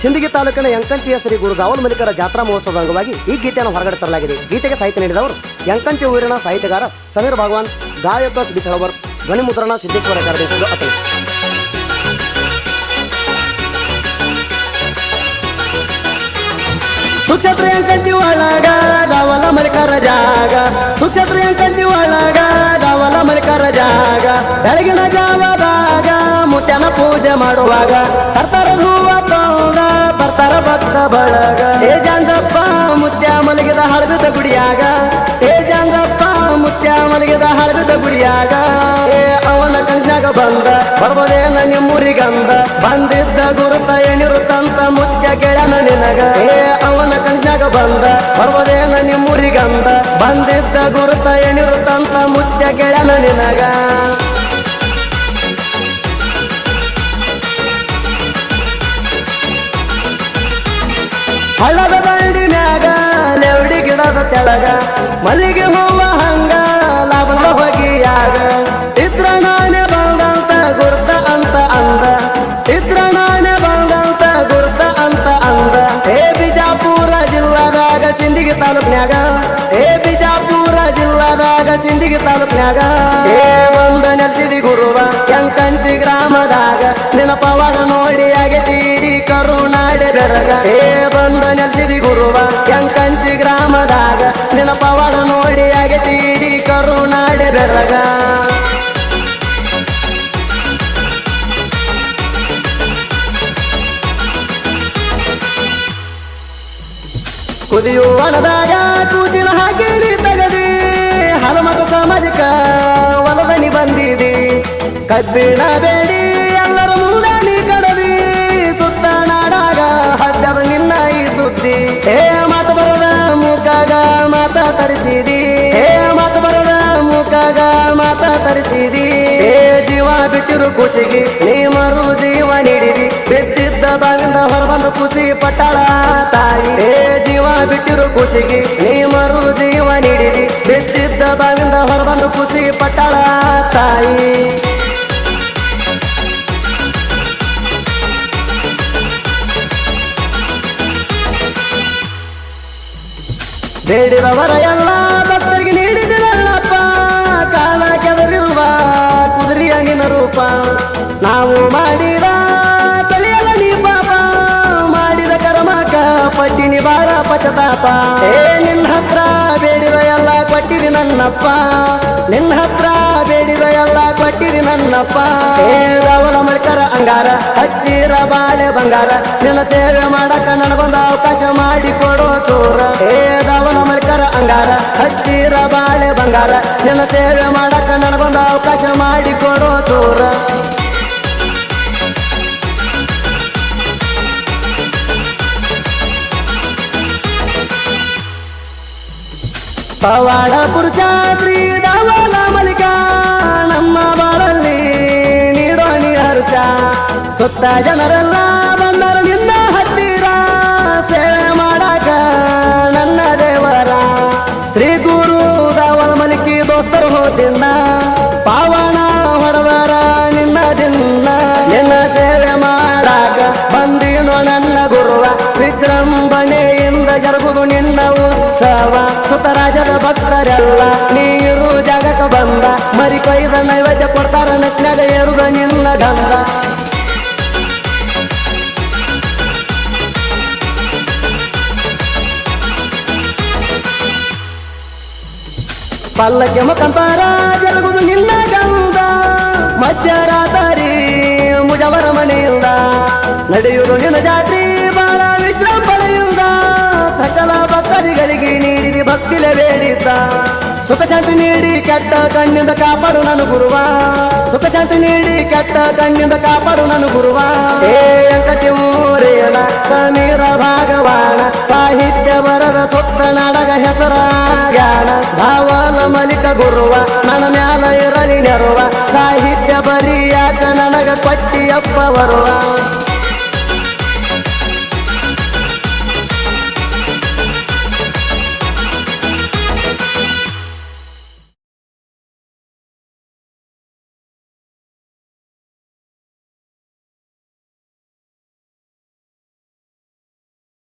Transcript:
ಸಿಂದಗಿ ತಾಲೂಕಿನ ಯಂಕಂಚಿಯ ಶ್ರೀ ಗುರು ದಾವಲ್ ಮಲ್ಲಿಕರ ಜಾತ್ರಾ ಮಹೋತ್ಸವದ ಅಂಗವಾಗಿ ಈ ಗೀತೆಯನ್ನು ಹೊರಗಡೆ ತರಲಾಗಿದೆ. ಗೀತೆಗೆ ಸಾಹಿತ್ಯ ನೀಡಿದವರು ಯಂಕಂಚಿ ಊರಿನ ಸಾಹಿತ್ಯಗಾರ ಸಮೀರ್ ಭಗವಾನ್, ಗಾಯಕ ಸುದೀಪ್ ಹೆಳವರ್, ಧ್ವನಿ ಮುದ್ರಣ ಸಿದ್ದೇಶ್ವರ ಕಾರ್ಯಕ್ರಮ ಅತಳಿ. ಸುಕ್ಷೇತ್ರ ಯಂಕಂಚಿ ಒಳಗ ದಾವಲ ಮಲ್ಲಿಕರ ಜಾಗ, ಸುಕ್ಷೇತ್ರ ಯಂಕಂಚಿ ಒಳಗ ದಾವಲ ಮಲ್ಲಿಕರ ಜಾಗ, ಬೆಳಗಿನ ಜಾವದಾಗ ಮುತ್ಯನ ಪೂಜೆ ಮಾಡುವಾಗ ತರ್ತಾರ ಹೂವ ತೋಗ ಬರ್ತಾರ ಭಕ್ತ ಬಳಗ. ಏ ಜಾಂಜಪ್ಪ ಮುತ್ಯ ಮಲಗಿದ ಹಳಬಿದ ಗುಡಿಯಾಗ, ಏ ಜಾಂಜಪ್ಪ ಮುತ್ಯ ಮಲಗಿದ ಹಳಬಿದ ಗುಡಿಯಾಗ. ಏ ಅವನ ಕನಸಿನಾಗ ಬಂದ ಬರ್ಬೋದೇನ ನಿಮ್ಮೂರಿಗಂದ, ಬಂದಿದ್ದ ಗುರುತ ಏನಿರುತ್ತಂತ ಮುತ್ಯ ಗೆಳನ ನಿನಗ. ಏ ಅವನ ಕನಸಿನಾಗ ಬಂದ ಬರ್ಬೋದೇನ ನಿಮ್ಮೂರಿಗಂದ, ಬಂದಿದ್ದ ಗುರುತ ಏನಿರುತ್ತಂತ ಮುತ್ಯ ಗೆಳನ ನಿನಗ. ಹಳ್ಳದ ದಂಡಿ ಮ್ಯಾಗ ಲೆವಡಿ ಗಿಡದ ತೆಳಗ ಮಲ್ಲಿಗೆ ಹೂವ ಹಂಗ ಲಾಭದ ಹೊಗಿಯಾಗ, ಇದ್ರ ನಾನೇ ಬಂದಂತ ಗುರ್ತ ಅಂತ ಅಂದ, ಇದ್ರ ನಾನೇ ಬಂದಂತ ಗುರ್ತ ಅಂತ ಅಂದ. ಏ ಬಿಜಾಪುರ ಜಿಲ್ಲಾದಾಗ ಸಿಂದಗಿ ತಾಲೂಕ್ನ್ಯಾಗ, ಏ ಬಿಜಾಪುರ ಜಿಲ್ಲಾದಾಗ ಸಿಂದಗಿ ತಾಲೂಕ್ನ್ಯಾಗ. ಏ ಬಂದ ನೆಲೆಸಿದಿ ಗುರುವ ಯಂಕಂಚಿ ಗ್ರಾಮದಾಗ, ನೆನಪವಾಗ ನೋಡಿ ಆಗೈತಿ ಇಡೀ ಕರುನಾಡೆ ಬೆರಗ. ಏ ಬಂದ ನೆಲೆಸಿದಿ ಗುರುವ ಯಂಕಂಚಿ ಗ್ರಾಮದಾಗ, ನೆನಪವಾಗ ನೋಡಿ ಆಗೈತಿ ಇಡೀ ಕರುನಾಡೆ ಬೆರಗ. ಕುದಿಯುವನದಾಗ ಕೂಚಿನ ಹಾಕಿಡಿ ತಗದಿ, ಹಲಮತ ಸಾಮಾಜಿಕ ಒಲದನಿ ಬಂದಿದಿ, ಕಬ್ಬಿಣ ಬೇಡಿ ಎಲ್ಲರ ಮೂಡ ನೀ ಕಡದಿ, ಸುತ್ತ ನಾಡಾಗ ಹಬ್ಬದ ನಿನ್ನ ಈ ಸುದ್ದಿ. ಏ ಮಾತು ಬರದ ಮುಖಾಗ ಮಾತ ತರಿಸಿದಿ, ಏ ಮಾತು ಬರದ ಮುಖಾಗ ಮಾತ ತರಿಸಿದಿ. ಏ ಜೀವ ಬಿಟ್ಟಿರು ಕುಸಿಗಿ ನೀ ಮರು ಜೀವ ನೀಡಿದಿ, ಬಿದ್ದಿದ್ದ ಬಾಗಿಂದ ಹೊರಬಂದು ಖುಷಿ ಪಟ್ಟಾಳ ತಾಯಿ. ಏ ಜೀವ ಬಿಟ್ಟಿರು ಕುಸಿಗಿ ನೀ ಮರು ಜೀವ ನೀಡಿದಿ, ಬಿದ್ದಿದ್ದ ಬಾಗಿಂದ ಹೊರಬಂದು ಖುಷಿ ಪಟ್ಟಾಳ ತಾಯಿ. ಬೇಡಿದವರ ಎಲ್ಲ ಭಕ್ತರಿಗೆ ನೀಡಿದಿರಲ್ಲಪ್ಪ, ಕಾಲ ಕೆದರಿರುವ ಕುದುರೆಯ ನಿನ್ನ ರೂಪ. ನಾವು ಮಾಡಿದ ತಲೆಯಲ್ಲ ನೀ ಪಾಪ, ಮಾಡಿದ ಕರ್ಮಕ ಪಟ್ಟಿನಿ ಬಾರ ಪಚತಾಪ. ಏ ನಿನ್ನ ಹತ್ರ ಬೇಡಿದ ಎಲ್ಲ ಕೊಟ್ಟಿರಿ ನನ್ನಪ್ಪ, ನಿನ್ನ ಹತ್ರ ಬೇಡಿದ ಎಲ್ಲ ಕೊಟ್ಟಿರಿ ನನ್ನಪ್ಪ. ಏ ದಾವಲ ಮಲ್ಲಿಕರ ಅಂಗಾರ ಹಚ್ಚಿರ ಬಾಳೆ ಬಂಗಾರ, ನಿನ್ನ ಸೇವೆ ಮಾಡಕ ನನಗೊಂದು ಅವಕಾಶ ಮಾಡಿ ಕೊಡೋ ಚೋರ. ಏ ದಾವಲ ಮಲ್ಲಿಕರ ಅಂಗಾರ ಹಚ್ಚಿರ ಬಾಳೆ ಬಂಗಾರ, ನಿನ್ನ ಸೇವೆ ಮಾಡಕ ನನಗೊಂದು ಅವಕಾಶ ಮಾಡಿ ಕೊಡೋ ಚೋರ. ಪವಾಡ ಪುರುಷ ಶ್ರೀ ದಾವಲ ಮಲ್ಲಿಕ ನಮ್ಮ ಬಾಳಲ್ಲಿ ನೀಡೋ ನೀ ಹರುಚ. ಸುತ್ತ ಜನರೆಲ್ಲ ಬಂದರು ನಿನ್ನ ಹತ್ತಿರ, ಸೇವೆ ಮಾಡಾಕ ನನ್ನ ದೇವರ. ಶ್ರೀ ಗುರು ದಾವಲ ಮಲ್ಲಿಕಿ ದೋಸ್ತರು ಹೋದಿನ್ನ, ಪಾವನ ಹೊಡೆದರ ನಿನ್ನ ದಿನ್ನ. ನಿನ್ನ ಸೇವೆ ಮಾಡಾಕ ಬಂದಿನೋ ನನ್ನ ಗುರುವ, ವಿಜೃಂಭಣೆಯಿಂದ ಜರುಗುದು ನಿನ್ನ ಉತ್ಸವ. ಸುತರಾಜದ ಭಕ್ತರೆಲ್ಲ ನೀರು ಜಾಗಕ್ಕೆ ಬಂದ, ಮರಿ ಕೊಯ್ದ ನೈವೇದ್ಯ ಕೊಡ್ತಾರ ನಸ್ನಾಗ ಏರುದ ನಿನ್ನ ಗಂಧ. ಪಲ್ಲಕ್ಕೆ ಮುಖಂತಾರ ಜರುಗುದು ನಿನ್ನ ಗಂಧ, ಮಧ್ಯರಾತ್ರಿ ಮುಜವರ ಮನೆಯಿಂದ ನಡೆಯುವುದು ನಿನ್ನ ಜಾತ್ರಿ ಬಾಳ ವಿಜೃಂಭಣೆಯಿಂದ. ಸಕಲ ಭಕ್ತರಿಗಳಿಗೆ ನೀಡಿದಿ ಭಕ್ತಿಲೆ ಬೇಡಿದ್ದ, ಸುಖ ಶಾಂತಿ ನೀಡಿ ಕೆಟ್ಟ ಕಣ್ಣಿಂದ ಕಾಪಾಡು ನನ್ನ ಗುರುವ, ಸುಖ ಶಾಂತಿ ನೀಡಿ ಕೆಟ್ಟ ಕಣ್ಣಿಂದ ಕಾಪಾಡು ನನ್ನ ಗುರುವ. ಏ ಯಂಕಂಚಿ ಊರೇನ ಸಮೀರ ಭಾಗವಾನ, ಸಾಹಿತ್ಯ ಬರದ ಸುತ್ತ ನಾಡಗ ಹೆಸರ ಜ್ಞಾನ. ದಾವಲ ಮಲ್ಲಿಕ ಗುರುವ ನನ್ನ ಮ್ಯಾಲ ಇರಲಿ ನೆರುವ, ಸಾಹಿತ್ಯ ಬರಿಯಾಕ ನನಗ ಕೊಟ್ಟಿಯಪ್ಪ ಬರುವ.